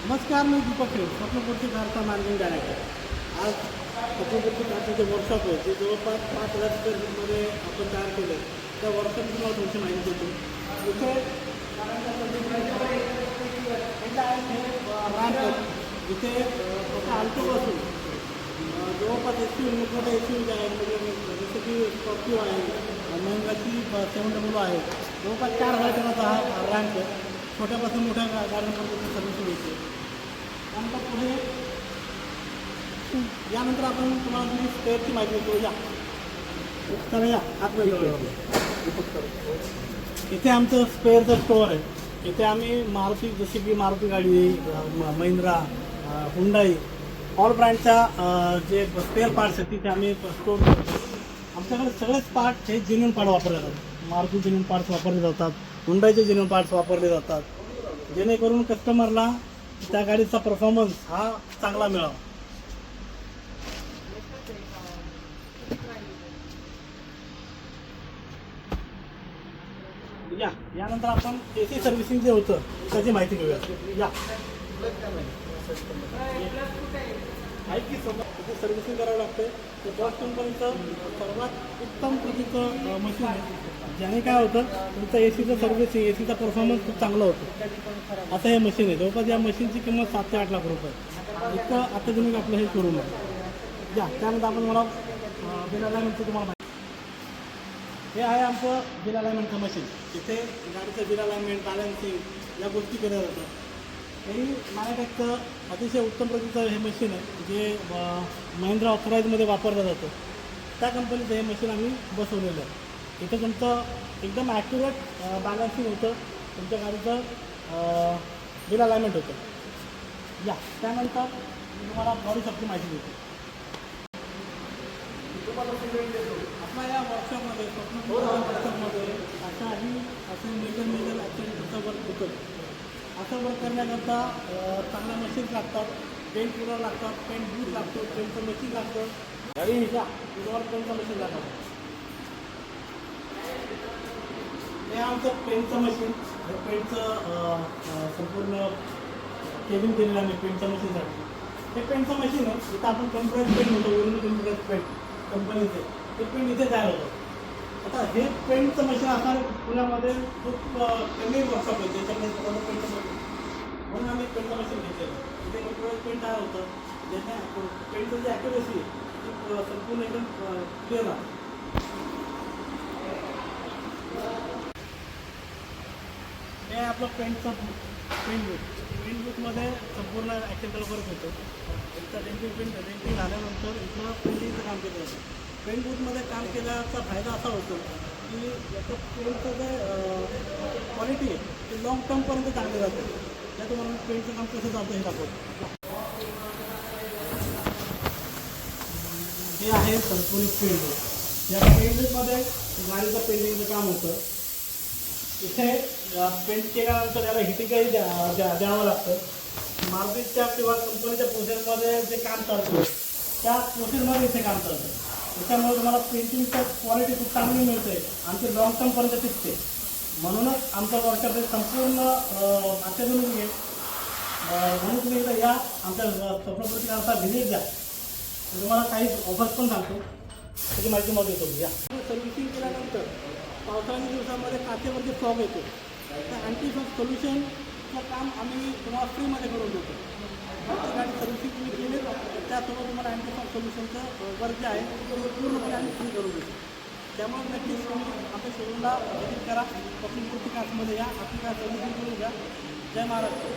नमस्कार, मी दीपक खेळ स्वप्नपूर्ती कारचा मॅनेजिंग डायरेक्टर. आज स्वप्नपूर्ती कारचं जे वर्कशॉप आहे ते जवळपास 5,000 स्क्वेअर फीटमध्ये आपण तयार केलं आहे. त्या वर्कशॉपची मला तुमची माहिती देतो. इथे रॅम्प आहे. इथे स्वतः आल्टोपासून जवळपास SUV मोठमोठ्या SUV आहे, म्हणजे जसं की स्कॉर्पिओ आहे, महिंद्राची 700 आहे. जवळपास 4,000 टनाचा हा रॅम्प आहे. छोट्यापासून मोठ्या गाड्यांपर्यंत सर्व्हिस होते. त्यानंतर पुढे यानंतर आपण तुम्हाला तुम्ही स्पेअरची माहिती देतो. तर या आतमध्ये इथे आमचं स्पेअरचं स्टोअर आहे. इथे आम्ही मारुती, जसे की मारुती गाडी, महिंद्रा, हुंडाई, ऑल ब्रँडच्या जे स्पेअर पार्ट्स आहेत तिथे आम्ही स्टोअर करतो. आमच्याकडे सगळेच पार्ट हे जेन्युइन पार्ट वापरले जातात. मारुती जेन्युइन पार्ट्स वापरले जातात, हुंडाईचे जेन्युइन पार्ट्स वापरले जातात, जेणेकरून कस्टमरला त्या गाडीचा परफॉर्मन्स हा चांगला मिळावा. यानंतर आपण AC सर्व्हिसिंग जे होतं त्याची माहिती घेऊया. की समोर सर्व्हिसिंग करावं लागतं. तर बॉश कंपनीचं सर्वात उत्तम प्रतीचं मशीन आहे, ज्याने काय होतं तुमचं ACचं सर्व्हिसिंग, ACचा परफॉर्मन्स खूप चांगला होतो. असं हे मशीन आहे. जवळपास या मशीनची किंमत 7 ते 8 लाख रुपये. इतकं अत्याधुनिक आपलं हे शोरूम आहे. त्यानंतर आपण मला बिल अलाइनमेंटचं तुम्हाला माहिती. हे आहे आमचं बिल अलाइनमेंटचं मशीन. इथे गाडीचं बिल अलाइनमेंट, बॅलन्सिंग या गोष्टी केल्या जातात. हे मॅनाटेकचं अतिशय उत्तम प्रतीचं हे मशीन आहे, जे महिंद्रा ऑथराईजमध्ये वापरलं जातं. त्या कंपनीचं हे मशीन आम्ही बसवलेलं आहे. इथं तुमचं एकदम ॲक्युरेट बॅलन्सिंग होतं, तुमच्या गाडीचं बिल अलाइनमेंट होतं. त्यानंतर मी तुम्हाला बॉडी शॉपची माहिती देतो. आपल्या या वर्कशॉपमध्ये वर्कशॉपमध्ये असे मेजर ॲक्च्युअली वर्क होतं. असं वर्क करण्याकरता चांगल्या मशीन्स लागतात, पेंट पुरर लागतात, पेंट बूथ लागतो, पेंटचं मशीन लागतं, पेंटचं मशीन लागतं. हे आमचं पेंटचं मशीन, हे पेंटचं संपूर्ण केबिन केलेलं आहे पेंटच्या मशीनसाठी. हे पेंटचं मशीन आहे. इथं आपण कम्प्युटराइज पेंट होतो, ओरिजिनल कम्प्युटराइज पेंट कंपनीचे ते पेंट इथे तयार होतं. आता हे पेंटचं मशीन असणार पुण्यामध्ये खूप कमी वर्कशॉप आहे त्याच्याकडे पेंटचं मशीन, म्हणून आम्ही पेंटचं मशीन घेतलेलं. इथे कम्प्युटराइज पेंट तयार होतं, ज्याच्या पेंटचं जी ॲक्युरेसी आहे ती संपूर्ण एकदम क्लिअर आहे. हे आपलं पेंटचं पेंट बूथमध्ये संपूर्ण ॲक्सेंटल वर्क होतं. एकदा डेंटिंग झाल्यानंतर इथलं पेंटिंगचं काम केलं जातं. पेंट बूथमध्ये काम केल्याचा फायदा असा होतो की याचं पेंटचं जे क्वालिटी आहे ते लाँग टर्मपर्यंत चांगले जातं. त्या तुम्हाला पेंटचं काम कसं चालतं हे दाखवतो. हे आहे संपूर्ण पेंट बूथ. या पेंट बूथमध्ये गाडीचं पेंटिंगचं काम होतं. इथे पेंट केल्यानंतर याला हिटिंगही द्यावं लागतं. मार्केटच्या किंवा कंपनीच्या प्रोसेसमध्ये जे काम चालतं त्या प्रोसेसमध्ये इथे काम चालतं. त्याच्यामुळे तुम्हाला पेंटिंगचं क्वालिटी खूप चांगली मिळते आणि ते लॉंग टर्मपर्यंत टिकते. म्हणूनच आमचं वर्कशॉप हे संपूर्ण अत्याधुनिक आहे. म्हणून तुम्ही इथं या, आमच्या स्वप्नपूर्ती कारचा व्हिजिट द्या. तुम्हाला काही ऑफर्स पण सांगतो, त्याची माहिती मग देतो. सर्व्हिसिंग केल्यानंतर पावसाळ्याच्या दिवसामध्ये काचेवरती फॉग येतो, तर अँटी फॉग सोल्युशनचं काम आम्ही तुम्हाला फ्रीमध्ये करून देतो. गाडी सर्व्हिसिंग तुम्ही केली त्यासोबत तुम्हाला अँटी फॉग सोल्युशनचं वर्क जे आहे ते पूर्णपणे आम्ही फ्री करून देतो. त्यामुळे नक्कीच तुम्ही आपल्या शोरूमला व्हिजिट करा. स्वप्नपूर्ती कार्समध्ये या, आपली कार सर्व्हिसिंग करून घ्या. जय महाराष्ट्र.